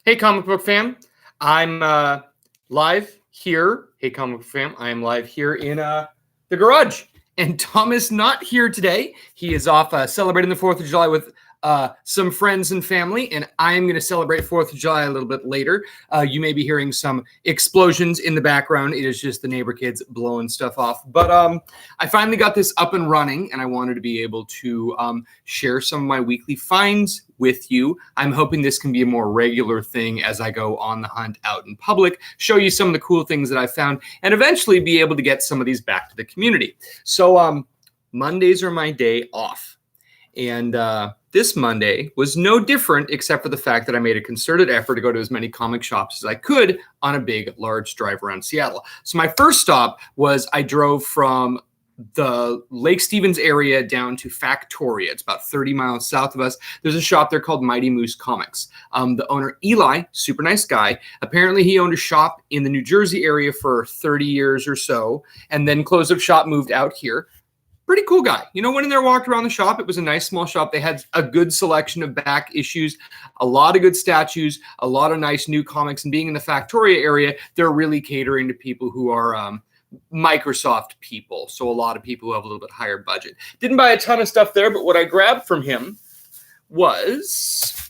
Hey, comic book fam. I'm live here. Hey, comic book fam. I am live here in the garage. And Tom is not here today. He is off celebrating the 4th of July with some friends and family. And I'm going to celebrate 4th of July a little bit later. You may be hearing some explosions in the background. It is just the neighbor kids blowing stuff off. But I finally got this up and running, and I wanted to be able to share some of my weekly finds with you. I'm hoping this can be a more regular thing as I go on the hunt out in public, show you some of the cool things that I found, and eventually be able to get some of these back to the community. So Mondays are my day off. And this Monday was no different, except for the fact that I made a concerted effort to go to as many comic shops as I could on a big, large drive around Seattle. So my first stop was I drove from the Lake Stevens area down to Factoria. It's about 30 miles south of us. There's a shop there called Mighty Moose Comics. The owner, Eli, super nice guy. Apparently he owned a shop in the New Jersey area for 30 years or so, and then closed up shop, moved out here. Pretty cool guy. You know, went in there, walked around the shop. It was a nice small shop. They had a good selection of back issues, a lot of good statues, a lot of nice new comics. And being in the Factoria area, they're really catering to people who are Microsoft people. So a lot of people who have a little bit higher budget. Didn't buy a ton of stuff there, but what I grabbed from him was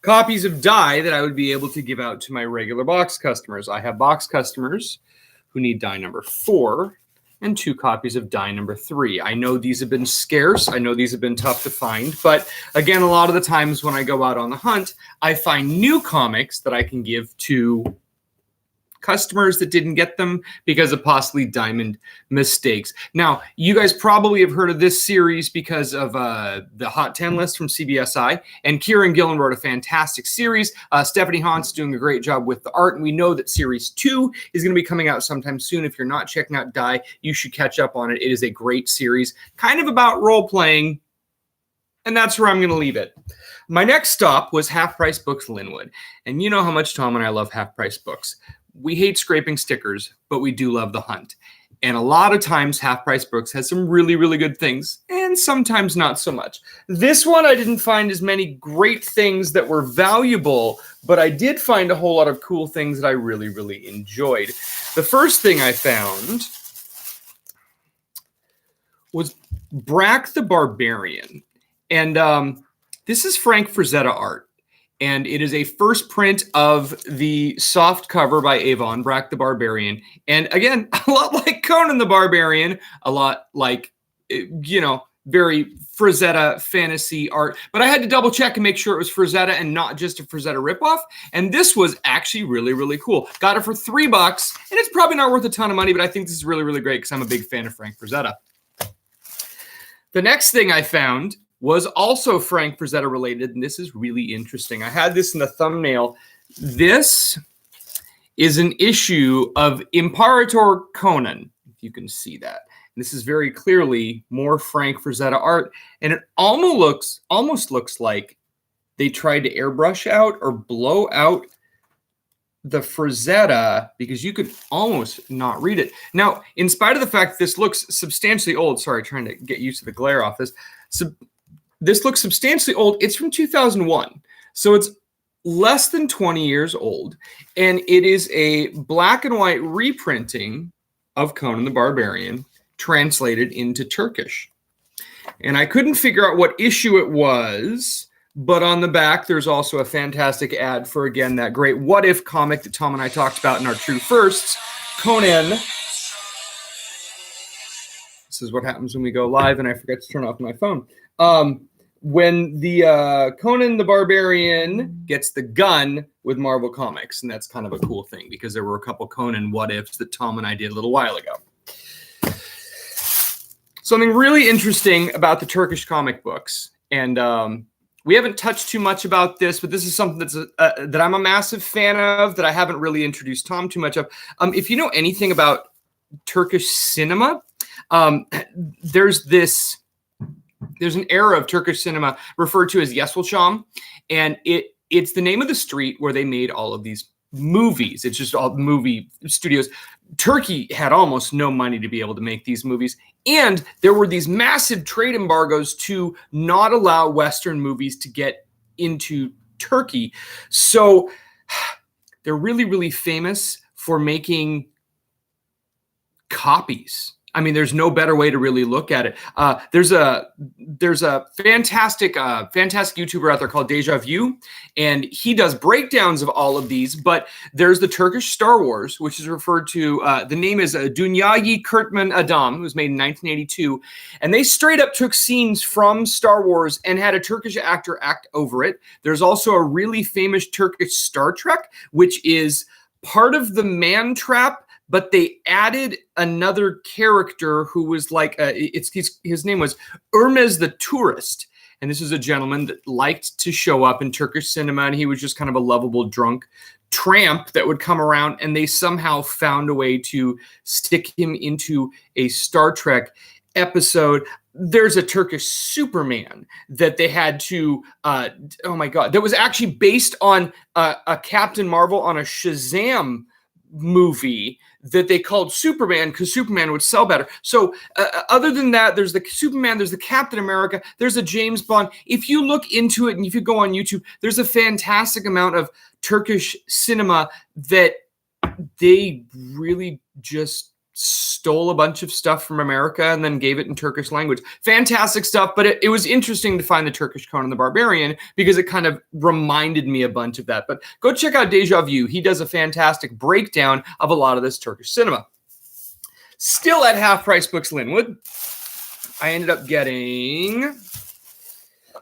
copies of Die that I would be able to give out to my regular box customers. I have box customers who need Die number 4 and 2 copies of Die number 3. I know these have been scarce. I know these have been tough to find. But again, a lot of the times when I go out on the hunt, I find new comics that I can give to customers that didn't get them because of possibly diamond mistakes. Now, you guys probably have heard of this series because of the Hot 10 list from CBSI, and Kieran Gillen wrote a fantastic series. Stephanie Hahn's doing a great job with the art, and we know that series 2 is going to be coming out sometime soon. If you're not checking out Die, you should catch up on it. It is a great series, kind of about role-playing, and that's where I'm going to leave it. My next stop was Half Price Books Linwood, and you know how much Tom and I love Half Price Books. We hate scraping stickers, but we do love the hunt. And a lot of times Half Price Books has some really, really good things, and sometimes not so much. This one, I didn't find as many great things that were valuable, but I did find a whole lot of cool things that I really, really enjoyed. The first thing I found was Brack the Barbarian. And this is Frank Frazetta art. And it is a first print of the soft cover by Avon, Brack the Barbarian. And again, a lot like Conan the Barbarian, a lot like, you know, very Frazetta fantasy art. But I had to double check and make sure it was Frazetta and not just a Frazetta ripoff. And this was actually really, really cool. Got it for $3, and it's probably not worth a ton of money, but I think this is really, really great because I'm a big fan of Frank Frazetta. The next thing I found was also Frank Frazetta related, and this is really interesting. I had this in the thumbnail. This is an issue of Imperator Conan, if you can see that. And this is very clearly more Frank Frazetta art, and it almost looks like they tried to airbrush out or blow out the Frazetta because you could almost not read it. Now, in spite of the fact this looks substantially old, sorry, trying to get used to the glare off this. So this looks substantially old. It's from 2001. So it's less than 20 years old. And it is a black and white reprinting of Conan the Barbarian translated into Turkish. And I couldn't figure out what issue it was, but on the back, there's also a fantastic ad for, again, that great What If comic that Tom and I talked about in our True Firsts, Conan. This is what happens when we go live and I forget to turn off my phone. When the Conan the Barbarian gets the gun with Marvel Comics. And that's kind of a cool thing because there were a couple Conan What Ifs that Tom and I did a little while ago. Something really interesting about the Turkish comic books. And we haven't touched too much about this, but this is something that's that I'm a massive fan of that I haven't really introduced Tom too much of. If you know anything about Turkish cinema, there's an era of Turkish cinema referred to as Yeşilçam, and it's the name of the street where they made all of these movies. It's just all movie studios. Turkey had almost no money to be able to make these movies, and there were these massive trade embargoes to not allow Western movies to get into Turkey. So they're really, really famous for making copies. I mean, there's no better way to really look at it. There's a fantastic YouTuber out there called Deja Vu, and he does breakdowns of all of these. But there's the Turkish Star Wars, which is referred to. The name is Dünyayı Kurtman Adam. It was made in 1982, and they straight up took scenes from Star Wars and had a Turkish actor act over it. There's also a really famous Turkish Star Trek, which is part of the Man Trap, but they added another character who was like, his name was Hermes the Tourist. And this is a gentleman that liked to show up in Turkish cinema, and he was just kind of a lovable drunk tramp that would come around, and they somehow found a way to stick him into a Star Trek episode. There's a Turkish Superman that they had to, oh my God, that was actually based on a Captain Marvel on a Shazam movie that they called Superman because Superman would sell better. So other than that, there's the Superman, there's the Captain America, there's a James Bond. If you look into it and if you go on YouTube, there's a fantastic amount of Turkish cinema that they really just stole a bunch of stuff from America and then gave it in Turkish language. Fantastic stuff, but it was interesting to find the Turkish Conan the Barbarian because it kind of reminded me a bunch of that. But go check out Deja Vu. He does a fantastic breakdown of a lot of this Turkish cinema. Still at Half Price Books Linwood, I ended up getting a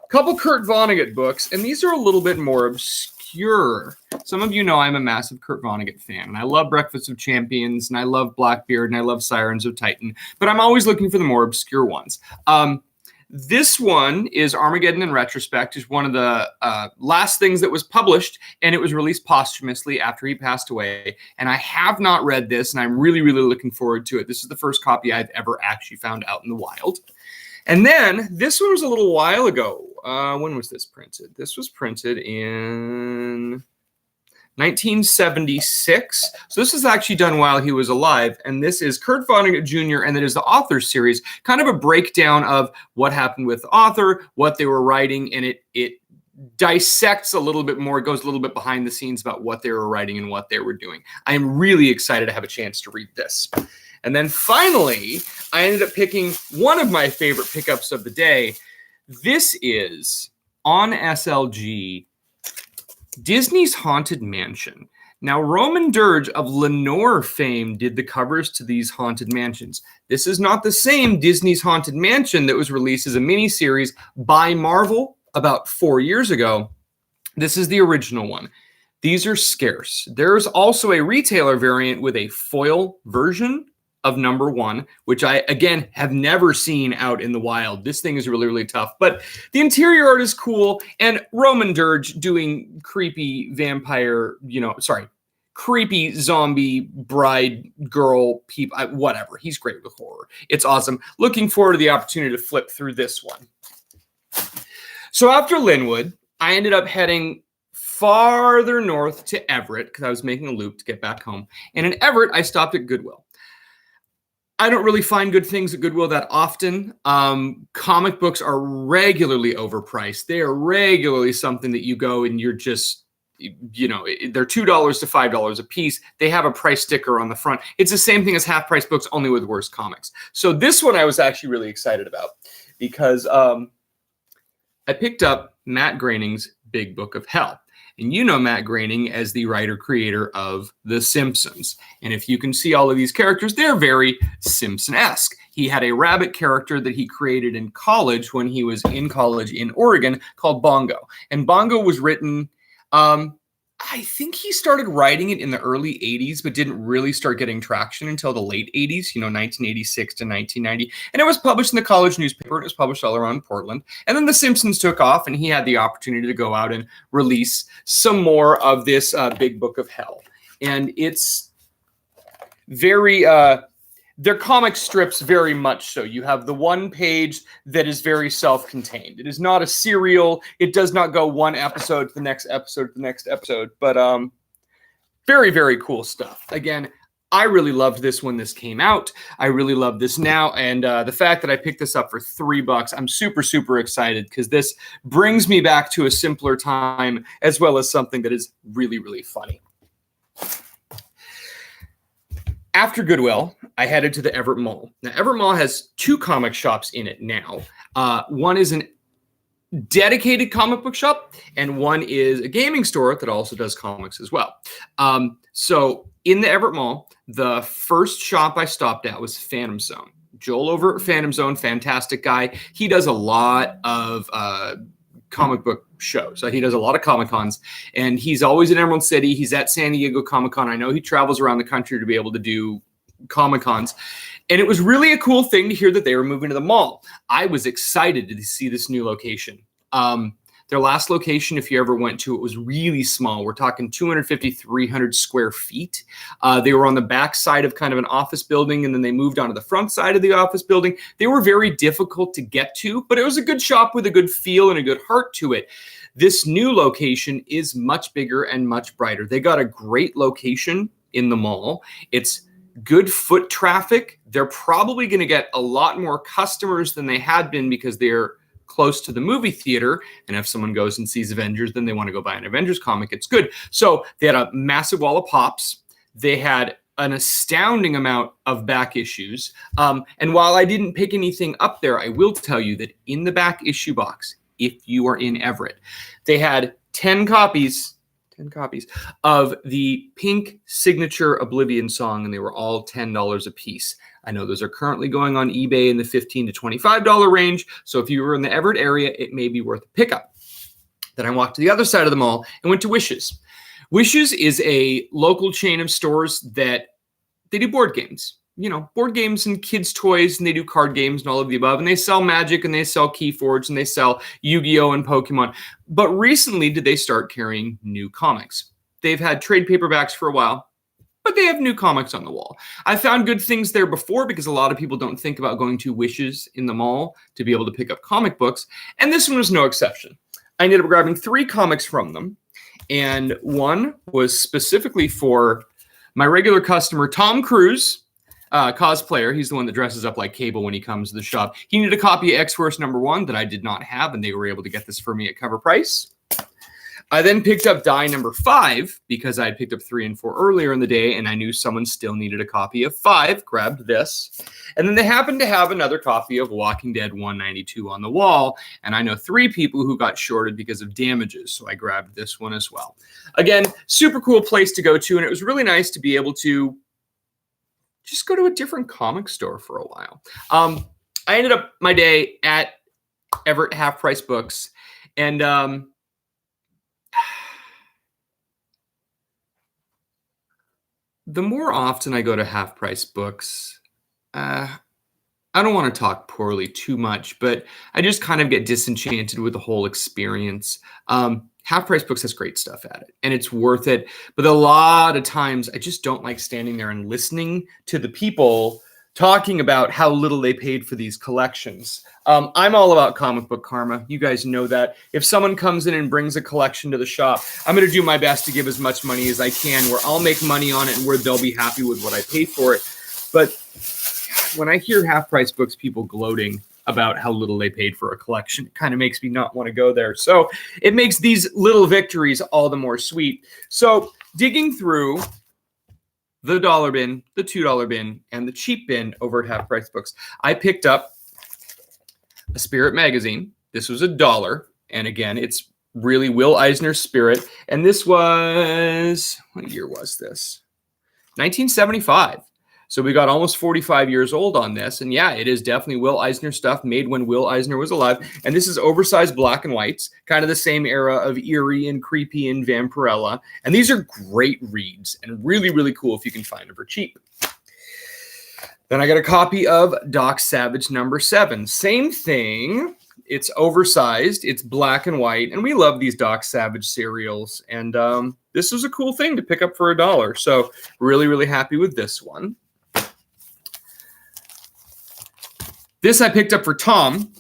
couple Kurt Vonnegut books, and these are a little bit more obscure. Some of you know I'm a massive Kurt Vonnegut fan, and I love Breakfast of Champions, and I love Blackbeard, and I love Sirens of Titan, but I'm always looking for the more obscure ones. This one is Armageddon in Retrospect, is one of the last things that was published, and it was released posthumously after he passed away, and I have not read this, and I'm really, really looking forward to it. This is the first copy I've ever actually found out in the wild. And then this one was a little while ago. When was this printed? This was printed in 1976. So this was actually done while he was alive. And this is Kurt Vonnegut Jr. and it is the author's series, kind of a breakdown of what happened with the author, what they were writing, and it dissects a little bit more. It goes a little bit behind the scenes about what they were writing and what they were doing. I am really excited to have a chance to read this. And then finally, I ended up picking one of my favorite pickups of the day. This is on SLG, Disney's Haunted Mansion. Now, Roman Dirge of Lenore fame did the covers to these Haunted Mansions. This is not the same Disney's Haunted Mansion that was released as a miniseries by Marvel about 4 years ago. This is the original one. These are scarce. There's also a retailer variant with a foil version of #1, which I, again, have never seen out in the wild. This thing is really, really tough. But the interior art is cool. And Roman Dirge doing creepy vampire, creepy zombie bride girl people, whatever. He's great with horror. It's awesome. Looking forward to the opportunity to flip through this one. So after Linwood, I ended up heading farther north to Everett because I was making a loop to get back home. And in Everett, I stopped at Goodwill. I don't really find good things at Goodwill that often. Comic books are regularly overpriced. They are regularly something that you go and you're just, they're $2 to $5 a piece. They have a price sticker on the front. It's the same thing as Half Price Books, only with worse comics. So this one I was actually really excited about because I picked up Matt Groening's Big Book of Hell. And you know Matt Groening as the writer-creator of The Simpsons. And if you can see all of these characters, they're very Simpson-esque. He had a rabbit character that he created in college when he was in college in Oregon called Bongo. And Bongo was written, I think he started writing it in the early 80s, but didn't really start getting traction until the late 80s, 1986 to 1990. And it was published in the college newspaper. And it was published all around Portland. And then The Simpsons took off, and he had the opportunity to go out and release some more of this Big Book of Hell. And it's very... They're comic strips very much so. You have the one page that is very self-contained. It is not a serial. It does not go one episode to the next episode to the next episode. But very, very cool stuff. Again, I really loved this when this came out. I really love this now. And the fact that I picked this up for $3, I'm super, super excited because this brings me back to a simpler time as well as something that is really, really funny. After Goodwill, I headed to the Everett Mall. Now, Everett Mall has 2 comic shops in it now. One is an dedicated comic book shop, and one is a gaming store that also does comics as well. So in the Everett Mall, the first shop I stopped at was Phantom Zone. Joel over at Phantom Zone, fantastic guy. He does a lot of comic book shows. He does a lot of Comic-Cons, and he's always in Emerald City. He's at San Diego Comic-Con. I know he travels around the country to be able to do Comic-Cons. And it was really a cool thing to hear that they were moving to the mall. I was excited to see this new location. Their last location, if you ever went to it, was really small. We're talking 250, 300 square feet. They were on the back side of kind of an office building, and then they moved onto the front side of the office building. They were very difficult to get to, but it was a good shop with a good feel and a good heart to it. This new location is much bigger and much brighter. They got a great location in the mall. It's good foot traffic. They're probably going to get a lot more customers than they had been because they're close to the movie theater. And if someone goes and sees Avengers, then they want to go buy an Avengers comic. It's good. So they had a massive wall of pops. They had an astounding amount of back issues. And while I didn't pick anything up there, I will tell you that in the back issue box, if you are in Everett, they had 10 copies of the Pink Signature Oblivion song, and they were all $10 a piece. I know those are currently going on eBay in the $15 to $25 range, so if you were in the Everett area, it may be worth a pickup. Then I walked to the other side of the mall and went to Wishes. Wishes is a local chain of stores that they do board games. You know, board games and kids' toys, and they do card games and all of the above, and they sell Magic, and they sell Keyforge, and they sell Yu-Gi-Oh! And Pokemon. But recently, did they start carrying new comics? They've had trade paperbacks for a while, but they have new comics on the wall. I found good things there before because a lot of people don't think about going to Wishes in the mall to be able to pick up comic books, and this one was no exception. I ended up grabbing 3 comics from them, and one was specifically for my regular customer, Tom Cruise, cosplayer. He's the one that dresses up like Cable when he comes to the shop. He needed a copy of X-Force #1 that I did not have, and they were able to get this for me at cover price. I then picked up die number 5 because I had picked up 3 and 4 earlier in the day, and I knew someone still needed a copy of 5. Grabbed this. And then they happened to have another copy of Walking Dead 192 on the wall, and I know 3 people who got shorted because of damages, so I grabbed this one as well. Again, super cool place to go to, and it was really nice to be able to just go to a different comic store for a while. I ended up my day at Everett Half Price Books, and the more often I go to Half Price Books, I don't want to talk poorly too much, but I just kind of get disenchanted with the whole experience. Half Price Books has great stuff at it, and it's worth it. But a lot of times, I just don't like standing there and listening to the people talking about how little they paid for these collections. I'm all about comic book karma. You guys know that. If someone comes in and brings a collection to the shop, I'm going to do my best to give as much money as I can, where I'll make money on it and where they'll be happy with what I pay for it. But when I hear Half Price Books people gloating about how little they paid for a collection, it kind of makes me not want to go there. So it makes these little victories all the more sweet. So digging through the dollar bin, the $2 bin, and the cheap bin over at Half Price Books, I picked up a Spirit magazine. This was $1. And again, it's really Will Eisner's Spirit. And this was, what year was this? 1975. So we got almost 45 years old on this. And yeah, it is definitely Will Eisner stuff made when Will Eisner was alive. And this is oversized black and whites, kind of the same era of Eerie and Creepy and Vampirella. And these are great reads and really, really cool if you can find them for cheap. Then I got a copy of Doc Savage #7. Same thing. It's oversized. It's black and white. And we love these Doc Savage serials. And this was a cool thing to pick up for $1. So really, really happy with this one. This I picked up for Tom.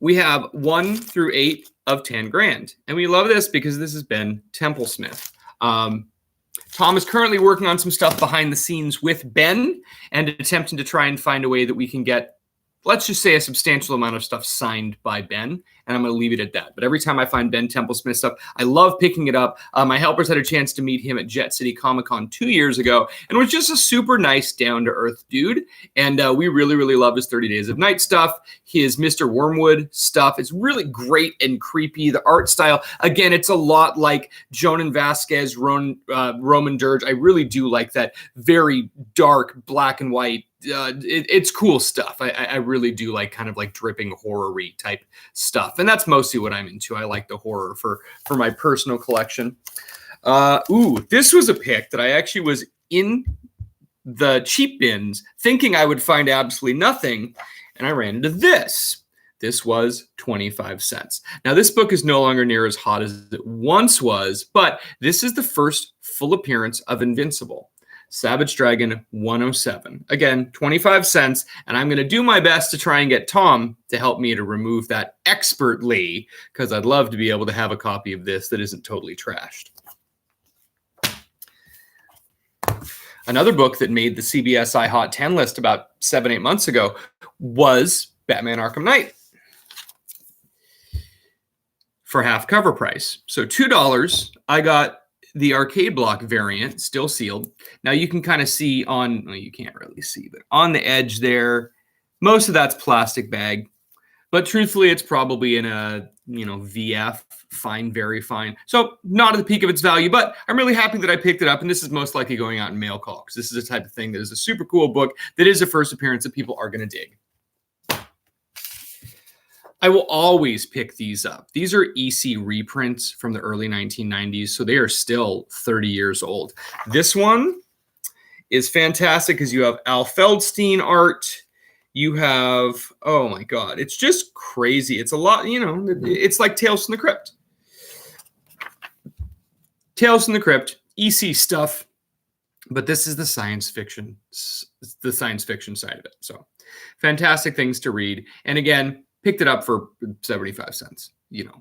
We have 1 through 8 of 10 grand. And we love this because this has been Templesmith. Tom is currently working on some stuff behind the scenes with Ben and attempting to try and find a way that we can get, let's just say, a substantial amount of stuff signed by Ben, and I'm going to leave it at that. But every time I find Ben Templesmith stuff, I love picking it up. My helpers had a chance to meet him at Jet City Comic Con 2 years ago, and was just a super nice, down-to-earth dude. And we really, really love his 30 Days of Night stuff. His Mr. Wormwood stuff is really great and creepy. The art style, again, it's a lot like Jonan Vasquez, Roman Dirge. I really do like that very dark black and white. It's cool stuff. I really do like kind of like dripping horror-y type stuff. And that's mostly what I'm into. I like the horror for my personal collection. This was a pick that I actually was in the cheap bins thinking I would find absolutely nothing. And I ran into this. This was 25 cents. Now, this book is no longer near as hot as it once was, but this is the first full appearance of Invincible. Savage Dragon 107. Again, 25 cents, and I'm going to do my best to try and get Tom to help me to remove that expertly, because I'd love to be able to have a copy of this that isn't totally trashed. Another book that made the CBSI Hot 10 list about 7-8 months ago was Batman Arkham Knight for half cover price. So $2, I got the arcade block variant, still sealed. Now you can kind of see on, well, you can't really see, but on the edge there, most of that's plastic bag. But truthfully, it's probably in a, VF, fine, very fine. So not at the peak of its value, but I'm really happy that I picked it up. And this is most likely going out in mail call, because this is the type of thing that is a super cool book that is a first appearance that people are going to dig. I will always pick these up. These are EC reprints from the early 1990s, so they are still 30 years old. This one is fantastic because you have Al Feldstein art. You have, oh my God, it's just crazy. It's a lot, it's like Tales from the Crypt. Tales from the Crypt, EC stuff, but this is the science fiction side of it. So fantastic things to read. And again, picked it up for 75 cents.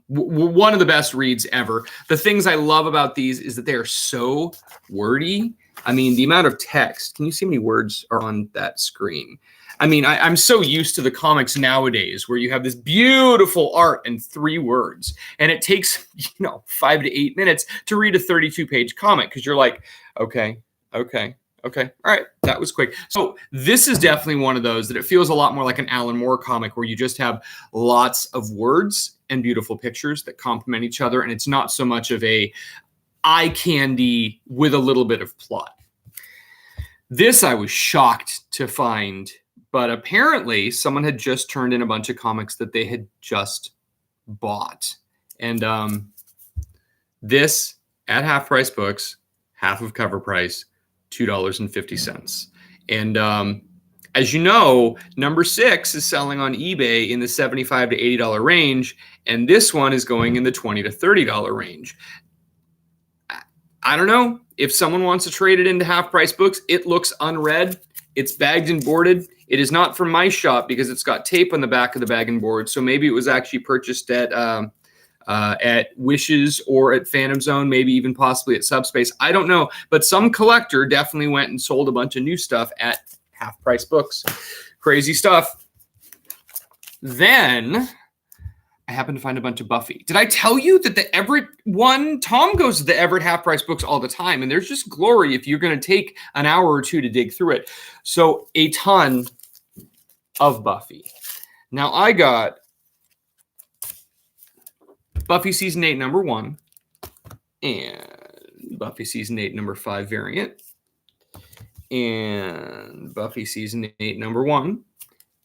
One of the best reads ever. The things I love about these is that they are so wordy. I mean, the amount of text. Can you see how many words are on that screen? I mean, I'm so used to the comics nowadays where you have this beautiful art and 3 words, and it takes, 5 to 8 minutes to read a 32-page comic because you're like, okay. All right, that was quick. So this is definitely one of those that it feels a lot more like an Alan Moore comic where you just have lots of words and beautiful pictures that complement each other, and it's not so much of a eye candy with a little bit of plot. This I was shocked to find, but apparently someone had just turned in a bunch of comics that they had just bought. And this at half price books, half of cover price, $2.50. And as you know, number 6 is selling on eBay in the $75 to $80 range, and this one is going in the $20 to $30 range. I don't know if someone wants to trade it into half price books. It looks unread. It's bagged and boarded. It is not from my shop because it's got tape on the back of the bag and board. So maybe it was actually purchased at Wishes or at Phantom Zone, maybe even possibly at Subspace. I don't know, but some collector definitely went and sold a bunch of new stuff at half price books. Crazy stuff. Then I happened to find a bunch of Buffy. Did I tell you that the Everett one, Tom goes to the Everett half price books all the time, and there's just glory if you're going to take an hour or two to dig through it. So a ton of Buffy. Now I got Buffy Season 8, number 1, and Buffy Season 8, number 5 variant, and Buffy Season 8, number 1,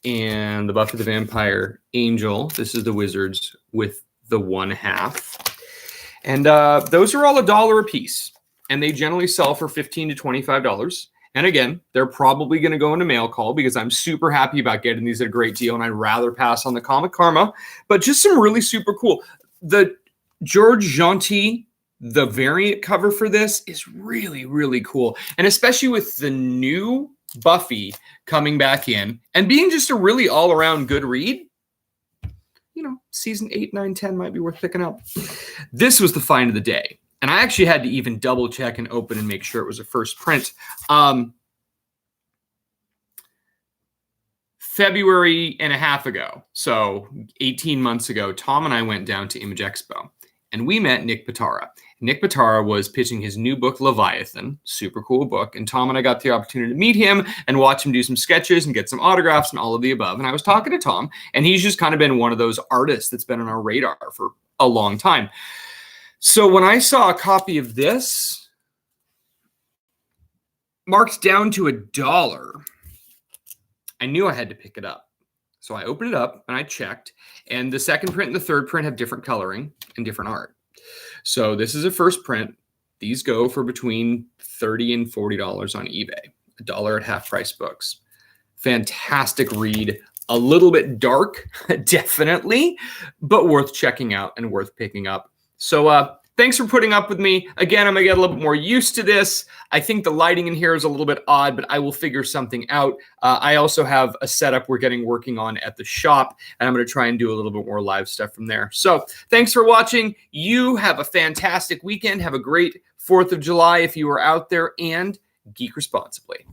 and the Buffy the Vampire Angel. This is the Wizards with the 1/2. And those are all $1 a piece, and they generally sell for $15 to $25. And again, they're probably going to go into mail call because I'm super happy about getting these at a great deal, and I'd rather pass on the Comic Karma. But just some really super cool. The George Gentil, the variant cover for this is really, really cool. And especially with the new Buffy coming back in and being just a really all-around good read, Season 8, 9, 10 might be worth picking up. This was the find of the day. And I actually had to even double check and open and make sure it was a first print. February and a half ago, so 18 months ago, Tom and I went down to Image Expo and we met Nick Pitara. Nick Pitara was pitching his new book, Leviathan, super cool book. And Tom and I got the opportunity to meet him and watch him do some sketches and get some autographs and all of the above. And I was talking to Tom, and he's just kind of been one of those artists that's been on our radar for a long time. So when I saw a copy of this marked down to $1, I knew I had to pick it up. So I opened it up and I checked, and the second print and the third print have different coloring and different art. So this is a first print. These go for between $30 and $40 on eBay, $1 at half price books. Fantastic read, a little bit dark, definitely, but worth checking out and worth picking up. So thanks for putting up with me. Again, I'm going to get a little bit more used to this. I think the lighting in here is a little bit odd, but I will figure something out. I also have a setup we're working on at the shop, and I'm going to try and do a little bit more live stuff from there. So thanks for watching. You have a fantastic weekend. Have a great 4th of July if you are out there, and geek responsibly.